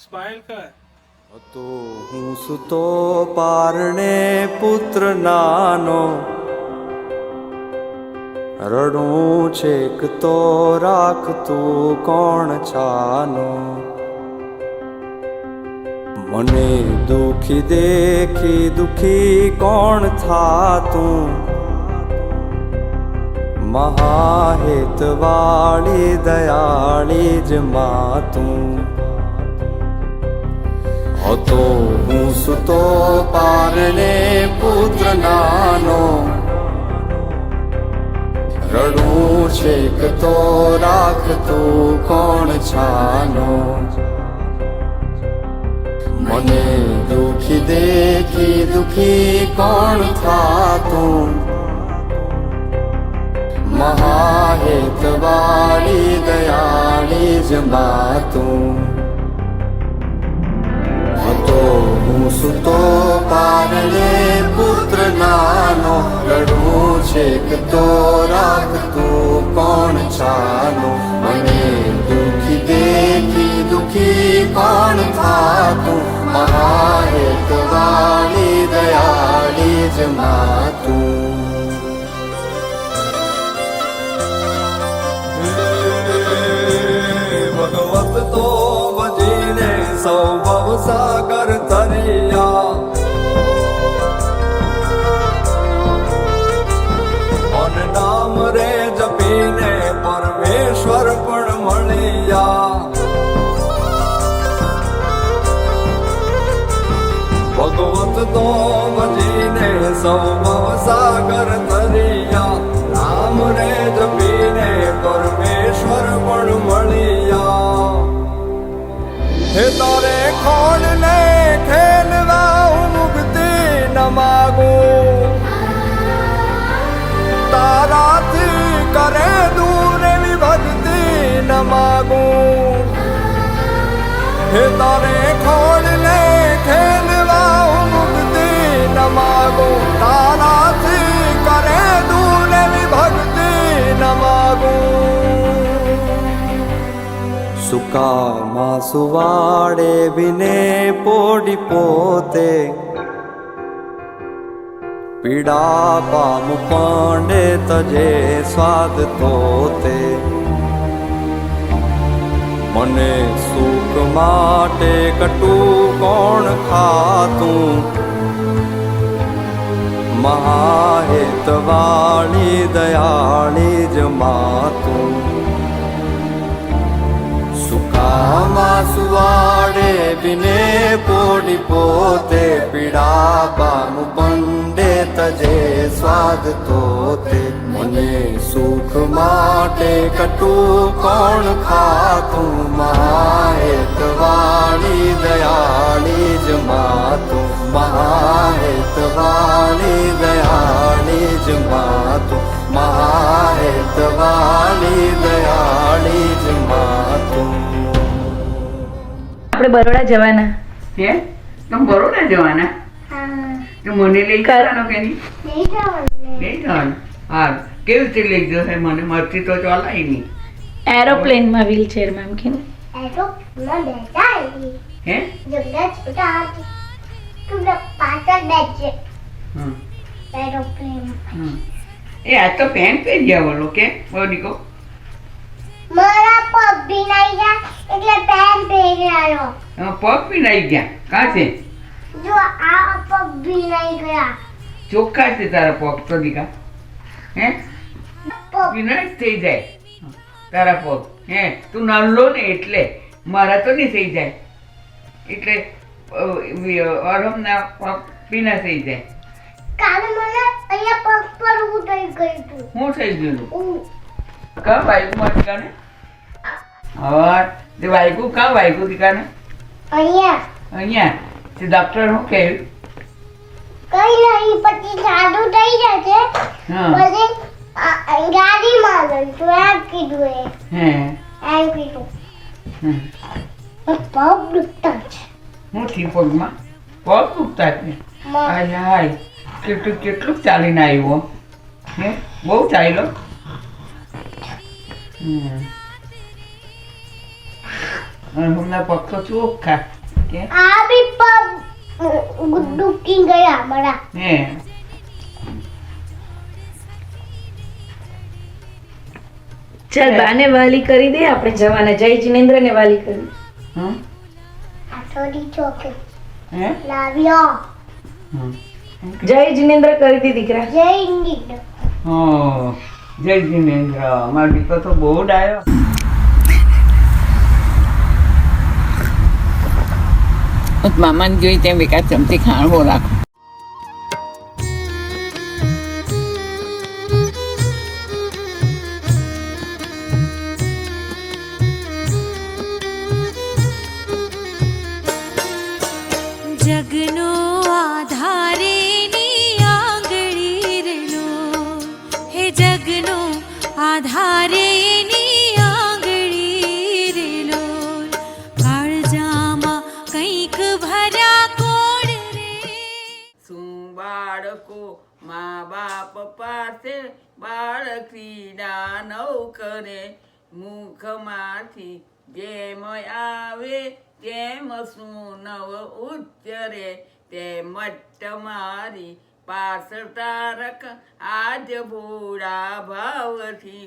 Smile કર. તો હું સુતો પારણે પુત્ર નાનો, રડું છેક તો રાખતું કોણ છાનો. મને દુખી દેખી દુખી કોણ થાતું, મહાહેતવાળી દયાળી જ માતું. તો હું સુતો પારણે પુત્ર નાનો, રડું છેક તો રાખતું કોણ છાનો. મને દુખી દેખી દુખી કોણ થાતું, મહાહેતવાળી દયાળી જ માતું. તો હું સુતો પારણે પુત્ર નાનો, રડું છેક તો રાખતું કોણ છાનો. મને દુખી દેખી દુખી કોણ થાતું, મહાહેતવાળી દયાળી જ માતું. ભગવત તો ભજીને સૌ ભવસાગર તરિયા, અન નામ રે જપીને પરમેશ્વર પણ મળ્યા. ભગવત તો ભજીને સૌ ભવસાગર તરિયા, નામ રે જપીને પરમેશ્વર પણ મળ્યા. હે તારે ખોડ ને ખેલવા હું મુક્તિ ન માગું, તારાથી કરે દૂર એવી ભક્તિ ન માગું. હે તારે ખોડ ને ખેલવા હું મુક્તિ ન માગું, તારાથી કરે દૂર એવી ભક્તિ ન માગું. સુકામાં સુવાડે બિને પોડી પોતે, પીડા પામ પાંડે તજે સ્વાદ તોતે. મને સુખ માટે કટું કોણ ખાતું, મહાહેતવાળી દયાળી જ માતું. સુકામાં સુવાડે બિને પોડી પોતે, પીડા પામ પંડે તજે સ્વાદ તોતે. મને સુખ માટે કટું કોણ ખાતું, મહાહેતવાળી દયાળી જ માતું. મહાહેતવાળી દયાળી જ માતું, મહાહેતવાળી દયાળી જ માતું. આપણે બરોડા જવાના હે? તમે બરોડા જવાના? તો મને લઈ જવાનો કે નહીં? લઈ જવાનું. હા, કેવી રીતે લઈ જશે? મને મરથી તો ચાલાય નહીં. એરોપ્લેનમાં વ્હીલચેરમાં એમ કે ને. હે? હમ. એ આ તો પેન્ટ પહેરી જવાનો કે બોડીકો? મારા પગ ભીનાઈ ગયા એટલે પેન્ટ પહેર્યો. પગ ભીનાઈ ગયા? કાં છે? જો આ પગ ભીનાઈ ગયા. ચોખ્ખા છે તારા પગ તો દીકા? હે? પગ ભીનાઈ જ થઈ જાય તારા પગ. હે? તું નાનલો ને એટલે. મારા તો નહીં થઈ જાય. એટલે અરમના પગ ભીના થઈ જાય. કાલે મને અહીંયા પગ પર ઉતરી ગયું હતું. શું થઈ ગયું? ઉ. કાં વાગ્યું દીકાને? હા, તે વાગ્યું કાં વાગ્યું દીકાને? અહીંયા અહીંયા તે ડૉક્ટર શું કહ્યું? કઈ નહીં, પછી સાદું થઈ જશે. હા. પછી ગાડીમાં લઈ તો એમ કીધું એ. હે? એમ કીધું. હમ. પગ દુખતા છે. શું થયું પગમાં? પગ દુખતા છે? હાય હાય, કેટલું ચાલીને આવ્યો? હે? બહુ ચાલ્યો? અને હમણાં પગ તો ચોખ્ખા કે આ બી પગ ડૂબકી ગયા મારા. હે ચાલ બાને વાલી કરી દે, આપણે જવાના. જય જિનેન્દ્ર ને વાલી કરી. હમ આ થોડી ચોકે હે લાવ્યો. હમ જય જિનેન્દ્ર કરી દી દીકરા. જય ઇન્ડિયન. હા જય જિનેન્દ્ર. મારો દીકરો તો બહુ ડાયો. મામાને જોઈ તેમ એકાદ ચમચી ખાણવો રાખો. જગનો આધારે ની આંગળી રેલો, હે જગનો આધારે ની આંગળી રેલો, કાળજામાં કંઈક ભર્યા કોણ રે. શું બાળકો મા બાપ પાસે બાળકીના નવ કરે, મુખમાંથી જેમ આવે તેમ શું નવ ઉચ્ચરે, તેમ તમારી પાછળ તારક આજ ભોળા ભાવથી,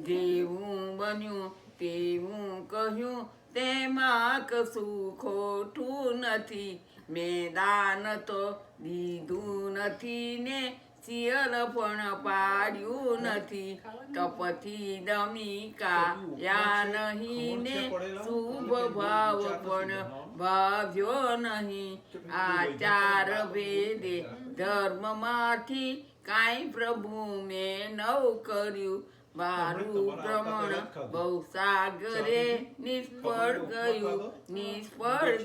જેવું બન્યું તેવું કહ્યું તેમાં કશું ખોટું નથી, મેં દાન તો દીધું નથી ને શિયર પણ પાડ્યું નથી, કપથી દમિકા યા નહીં ને શુભ ભાવ પણ ભાવ્યો નહીં, આ ચાર વેદે ધર્મમાંથી કાંઈ પ્રભુ મેં નવ કર્યું, મારું ભ્રમણ બહુ સાગરે નિષ્ફળ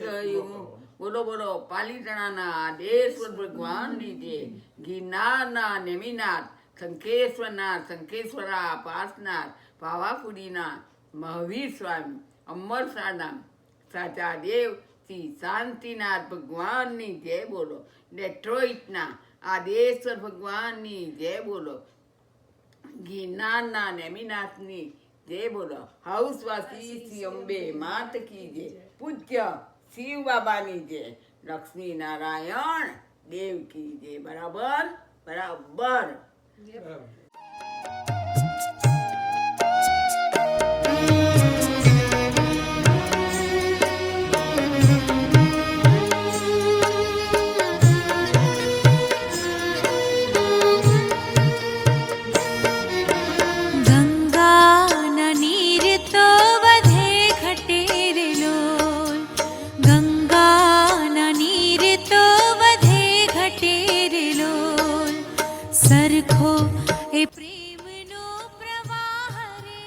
ગયું. બોલો બોલો પાલીતાણાના આદેશ્વર ભગવાનની જય. ગિરનારના નેમિનાથ, શંખેશ્વરના શંખેશ્વરા પાસનાથ, પાવાપુરીના મહાવીર સ્વામી, અમરસાના સાચા દેવ શ્રી શાંતિનાથ ભગવાનની જય બોલો. ડેટ્રોઇટના આદેશ્વર ભગવાનની જય બોલો. ગિરનારના નેમિનાથની જય બોલો. હાઉસવાસી શ્રી અંબે માત કી જય. પૂજ્ય શિવ બાબાની જય. લક્ષ્મી નારાયણ દેવ કી જય. બરાબર બરાબર. ગંગાના નીર તો વધે ઘટે રે લોલ, ગંગાના નીર તો વધે ઘટે રે લોલ, સરખો એ પ્રેમનો પ્રવાહ રે,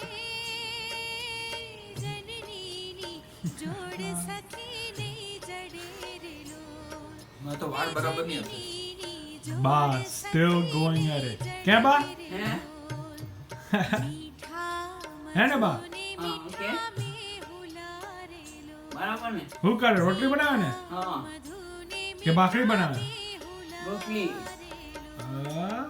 જનનીની જોડ સખી નહીં જડે રે લોલ, જનનીની જોડ Ba, still going at it. Kya ba? હે હે ને બા? હા ઓકે બરાબર ને. હું કરે રોટલી બનાવે ને હા કે ભાખરી બનાવે? રોટલી. હા.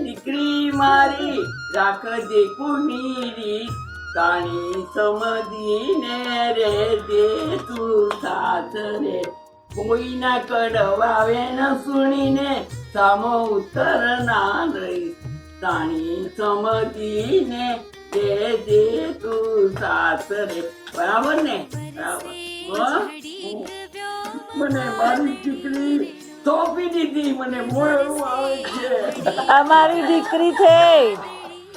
દીકરી મારી રાખજે કુનીરી, તાણી સમજીને રે દે તું સાથ રે, કોઈના કડવાવે ન સુણીને સામો ઉત્તર ના રહી, તાણી સમજીને દે દે તું સાથ રે. બરાબર ને? બરાબર. મને મારી દીકરી સોંપી દીધી, મને મોડું આવે છે. અમારી દીકરી છે.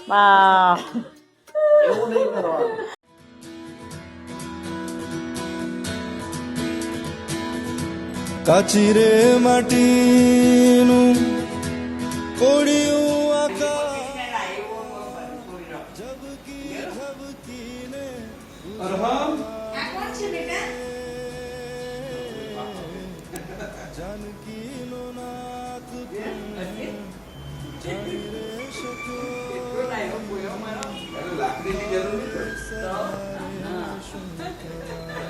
માં એવું નહીં કરવાનું. કાચી રે માટીનું કોડિયું આકાશ ઝબકી ઝબકીને જાનકીનો નાથ તું, લાકડીની જરૂર નહીં પડે.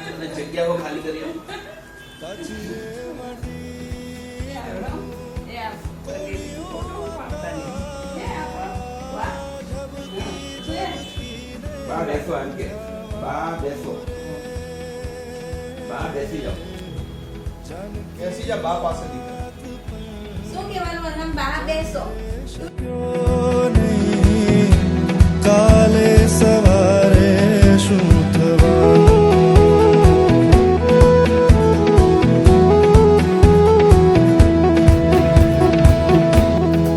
અને જગ્યાઓ ખાલી કરી આપો. બા બેસો એમ કે બા બેસો બા બેસી જાઓ બેસી જા બા પાસે શું કહેવાનું આમ બહાર બેસો નહીં કાલે સવારે શું થવાનું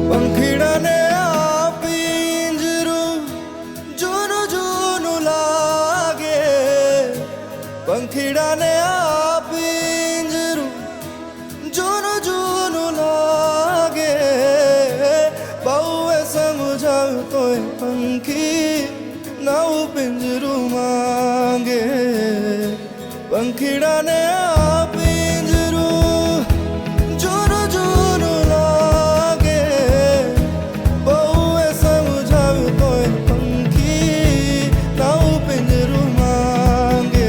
પંખીડાને આ પિંજરું જૂનું જૂનું લાગે પંખીડાને આ પિંજરું જૂનું જૂનું લાગે બહુએ સમજાવ્યું તોય પંખી નવું પિંજરું માંગે પંખીડાને આ પિંજરું જૂનું જૂનું લાગે બહુએ સમજાવ્યું તોય પંખી નવું પિંજરું માંગે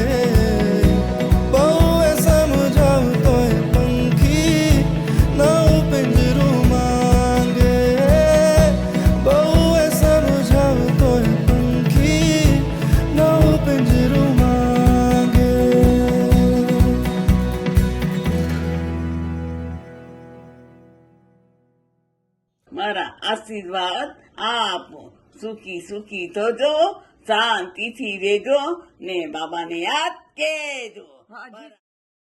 બહુએ સમજાવ્યું તોય પંખી નવું પિંજરું માંગે બહુએ સમજાવ્યું તોય પંખી નવું પિંજરું માંગે મારા આશીર્વાદ આપો સુખી સુખી થજો શાંતિથી રહેજો ને બાબાને યાદ કેજો